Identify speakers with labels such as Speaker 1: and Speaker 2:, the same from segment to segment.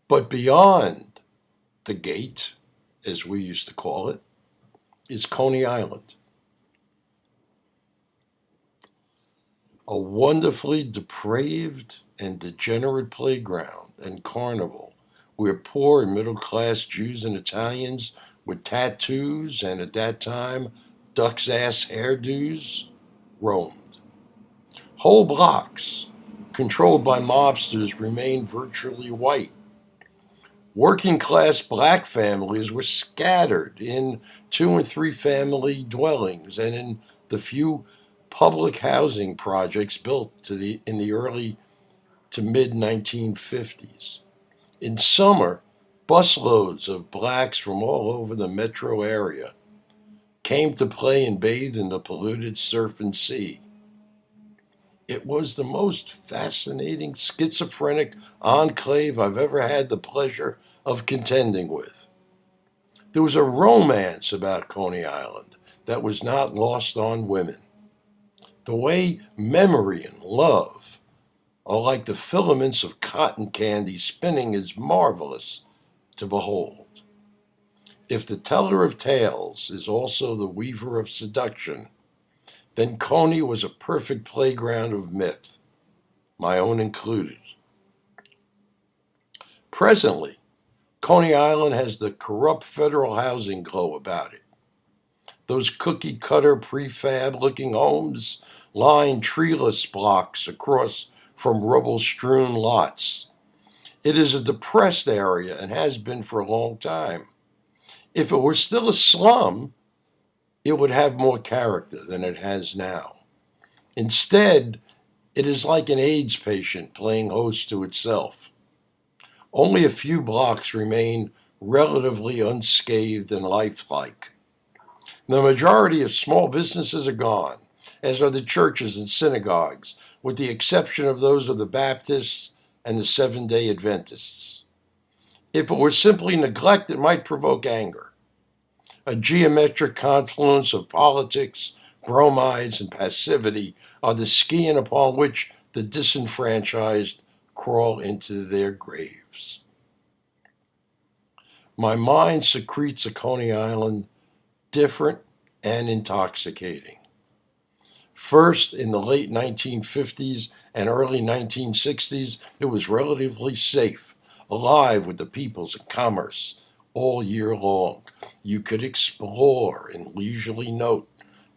Speaker 1: But beyond the gate, as we used to call it, is Coney Island, a wonderfully depraved and degenerate playground and carnival where poor and middle class Jews and Italians with tattoos and at that time duck's ass hairdos roamed. Whole blocks, controlled by mobsters, remained virtually white. Working class black families were scattered in two and three family dwellings and in the few public housing projects built in the early to mid 1950s. In summer, busloads of blacks from all over the metro area came to play and bathe in the polluted surf and sea. It was the most fascinating schizophrenic enclave I've ever had the pleasure of contending with. There was a romance about Coney Island that was not lost on women. The way memory and love are like the filaments of cotton candy spinning is marvelous to behold. If the teller of tales is also the weaver of seduction, then Coney was a perfect playground of myth, my own included. Presently, Coney Island has the corrupt federal housing glow about it. Those cookie cutter prefab looking homes line treeless blocks across from rubble strewn lots. It is a depressed area and has been for a long time. If it were still a slum, it would have more character than it has now. Instead, it is like an AIDS patient playing host to itself. Only a few blocks remain relatively unscathed and lifelike. The majority of small businesses are gone, as are the churches and synagogues, with the exception of those of the Baptists and the Seventh-day Adventists. If it were simply neglect, it might provoke anger. A geometric confluence of politics, bromides, and passivity are the skin upon which the disenfranchised crawl into their graves. My mind secretes a Coney Island different and intoxicating. First, in the late 1950s and early 1960s, it was relatively safe, alive with the peoples and commerce all year long. You could explore and leisurely note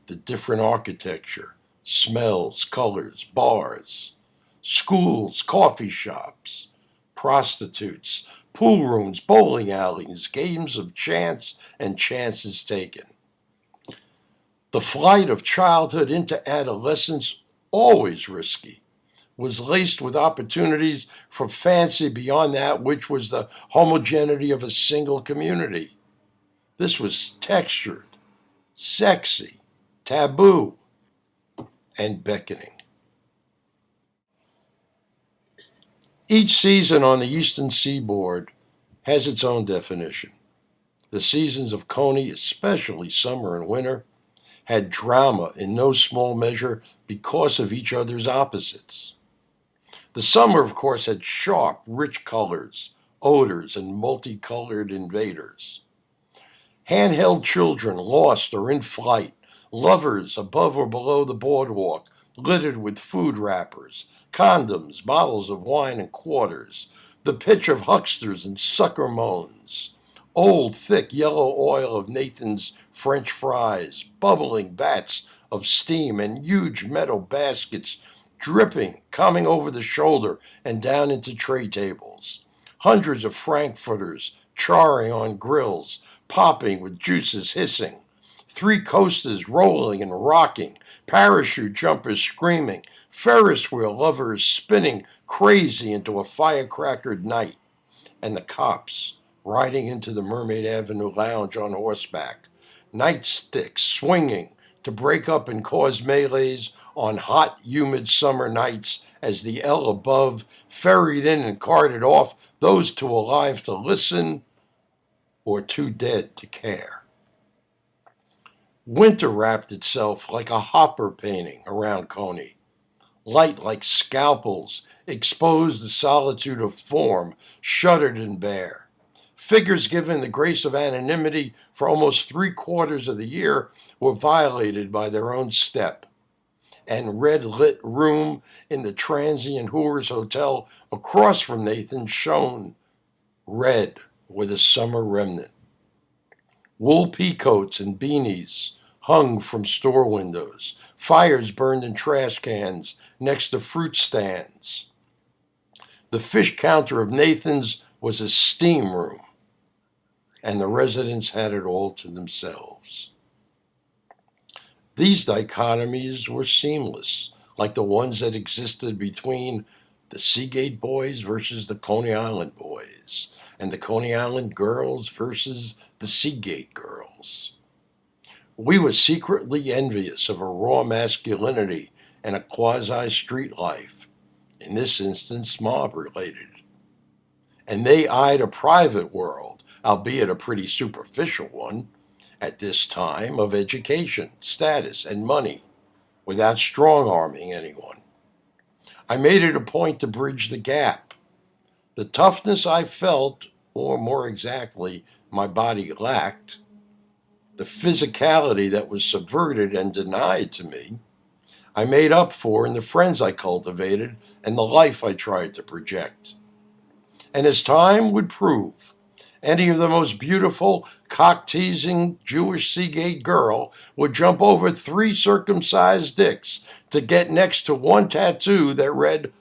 Speaker 1: the different architecture, smells, colors, bars, schools, coffee shops, prostitutes, pool rooms, bowling alleys, games of chance and chances taken. The flight of childhood into adolescence, always risky, was laced with opportunities for fancy beyond that which was the homogeneity of a single community. This was textured, sexy, taboo, and beckoning. Each season on the eastern seaboard has its own definition. The seasons of Coney, especially summer and winter, had drama in no small measure because of each other's opposites. The summer, of course, had sharp, rich colors, odors, and multicolored invaders. Handheld children lost or in flight, lovers above or below the boardwalk, littered with food wrappers, condoms, bottles of wine and quarters, the pitch of hucksters and sucker moans, old, thick yellow oil of Nathan's French fries, bubbling vats of steam, and huge metal baskets dripping, coming over the shoulder and down into tray tables. Hundreds of frankfurters charring on grills, popping with juices hissing. Three coasters rolling and rocking, parachute jumpers screaming, Ferris wheel lovers spinning crazy into a firecrackered night, and the cops riding into the Mermaid Avenue Lounge on horseback, nightsticks swinging to break up and cause melees on hot, humid summer nights as the L above ferried in and carted off those too alive to listen or too dead to care. Winter wrapped itself like a hopper painting around Coney. Light like scalpels exposed the solitude of form, shuttered and bare. Figures given the grace of anonymity for almost 3/4 of the year were violated by their own step. And red-lit room in the transient Hoover's Hotel across from Nathan shone red with a summer remnant. Wool peacoats and beanies hung from store windows. Fires burned in trash cans next to fruit stands. The fish counter of Nathan's was a steam room, and the residents had it all to themselves. These dichotomies were seamless, like the ones that existed between the Seagate boys versus the Coney Island boys, and the Coney Island girls versus the Seagate girls. We were secretly envious of a raw masculinity and a quasi-street life, in this instance mob-related. And they eyed a private world, albeit a pretty superficial one, at this time of education, status, and money, without strong-arming anyone. I made it a point to bridge the gap. The toughness I felt, or more exactly, my body lacked, the physicality that was subverted and denied to me, I made up for in the friends I cultivated and the life I tried to project. And as time would prove, any of the most beautiful, cock-teasing Jewish Seagate girl would jump over 3 circumcised dicks to get next to one tattoo that read,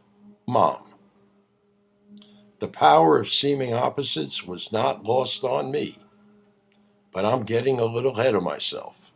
Speaker 1: Mom. The power of seeming opposites was not lost on me, but I'm getting a little ahead of myself.